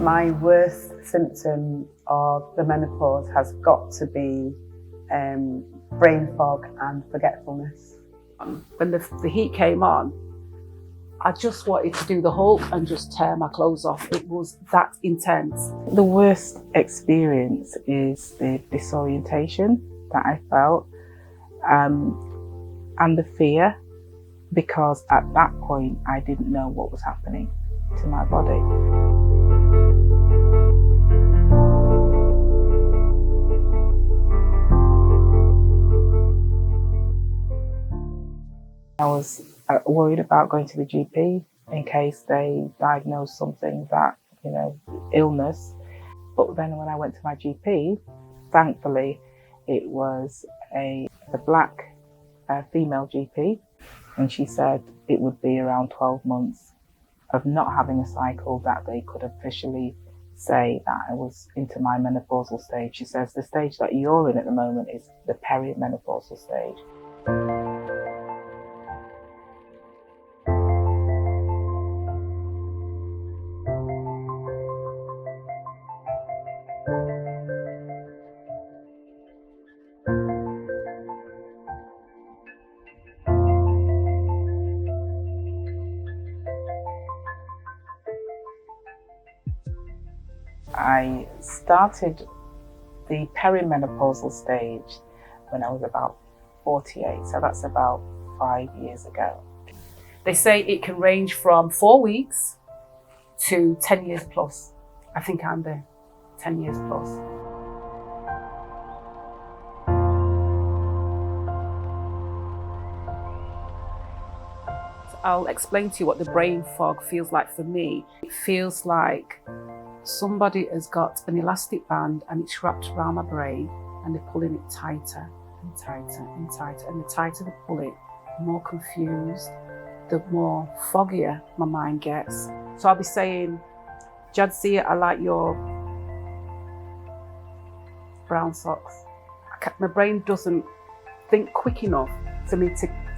My worst symptom of the menopause has got to be brain fog and forgetfulness. When the heat came on, I just wanted to do the Hulk and just tear my clothes off. It was that intense. The worst experience is the disorientation that I felt and the fear, because at that point I didn't know what was happening to my body. I was worried about going to the GP in case they diagnosed something that, illness. But then when I went to my GP, thankfully, it was a Black female GP, and she said it would be around 12 months of not having a cycle that they could officially say that I was into my menopausal stage. She says the stage that you're in at the moment is the perimenopausal stage. I started the perimenopausal stage when I was about 48, so that's about 5 years ago. They say it can range from 4 weeks to 10 years plus. I think I'm the 10 years plus. I'll explain to you what the brain fog feels like for me. It feels like somebody has got an elastic band and it's wrapped around my brain and they're pulling it tighter and tighter and tighter. And the tighter they pull it, the more confused, the more foggier my mind gets. So I'll be saying, Jadzia, I like your brown socks. My brain doesn't think quick enough for me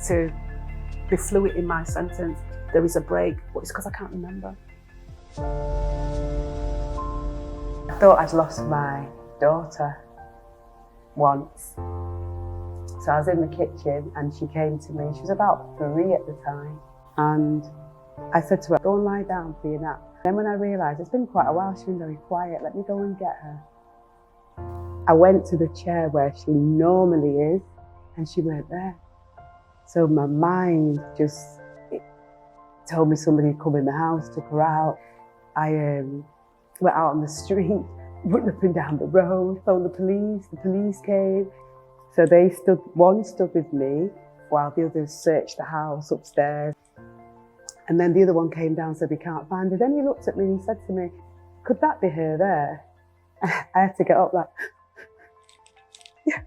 to be fluid in my sentence. There is a break, but it's because I can't remember. I thought I'd lost my daughter once. So I was in the kitchen and she came to me. She was about 3 at the time. And I said to her, go and lie down for your nap. Then when I realised it's been quite a while, she's been very quiet, let me go and get her. I went to the chair where she normally is and she weren't there. So my mind just told me somebody had come in the house, took her out. I went out on the street, went up and down the road, phoned the police came. So one stood with me while the others searched the house upstairs. And then the other one came down and said, we can't find her. Then he looked at me and he said to me, could that be her there? I had to get up like, yeah,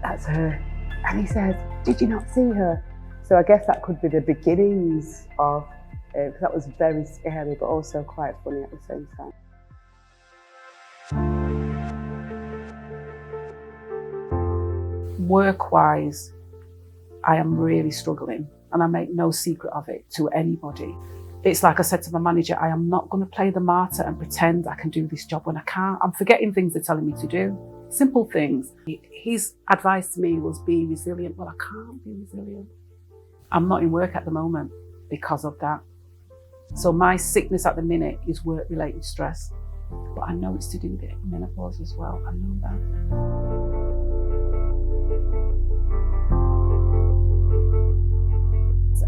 that's her. And he said, did you not see her? So I guess that could be the beginnings of, because that was very scary, but also quite funny at the same time. Work-wise, I am really struggling, and I make no secret of it to anybody. It's like I said to my manager, I am not going to play the martyr and pretend I can do this job when I can't. I'm forgetting things they're telling me to do. Simple things. His advice to me was be resilient. Well, I can't be resilient. I'm not in work at the moment because of that. So my sickness at the minute is work-related stress. But I know it's to do with the menopause as well. I know that.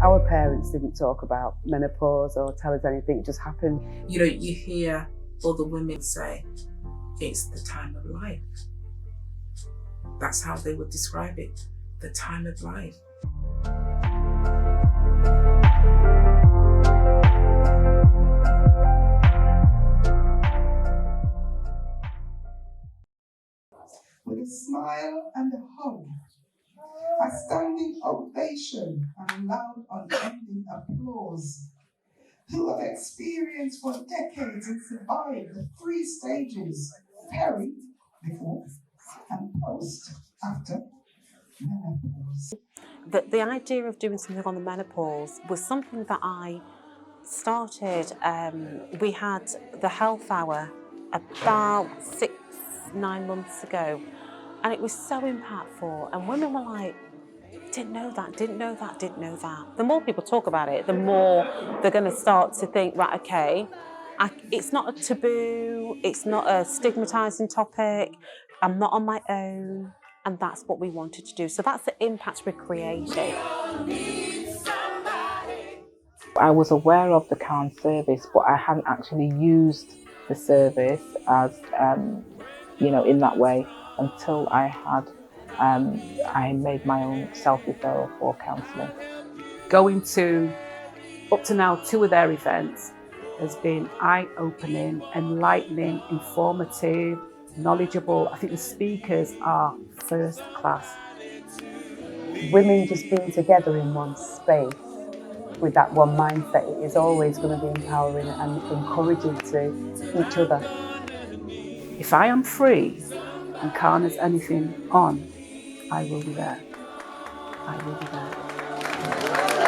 Our parents didn't talk about menopause or tell us anything, it just happened. You hear other women say, it's the time of life. That's how they would describe it, the time of life. With a smile and a hug, a standing ovation and loud unending applause, who have experienced for decades and survived the 3 stages, peri, before, and post, after, menopause. The idea of doing something on the menopause was something that I started, we had the health hour about 6-9 months ago, and it was so impactful, and women were like, didn't know that, didn't know that, didn't know that. The more people talk about it, the more they're going to start to think, right, okay, it's not a taboo, it's not a stigmatising topic, I'm not on my own, and that's what we wanted to do. So that's the impact we're creating. I was aware of the CAHN service, but I hadn't actually used the service as, in that way until I made my own self-referral for counselling. Going to, up to now, 2 of their events has been eye-opening, enlightening, informative, knowledgeable. I think the speakers are first class. Women just being together in one space with that one mindset, it is always going to be empowering and encouraging to each other. If I am free and CAHN has anything on, I will be there. I will be there.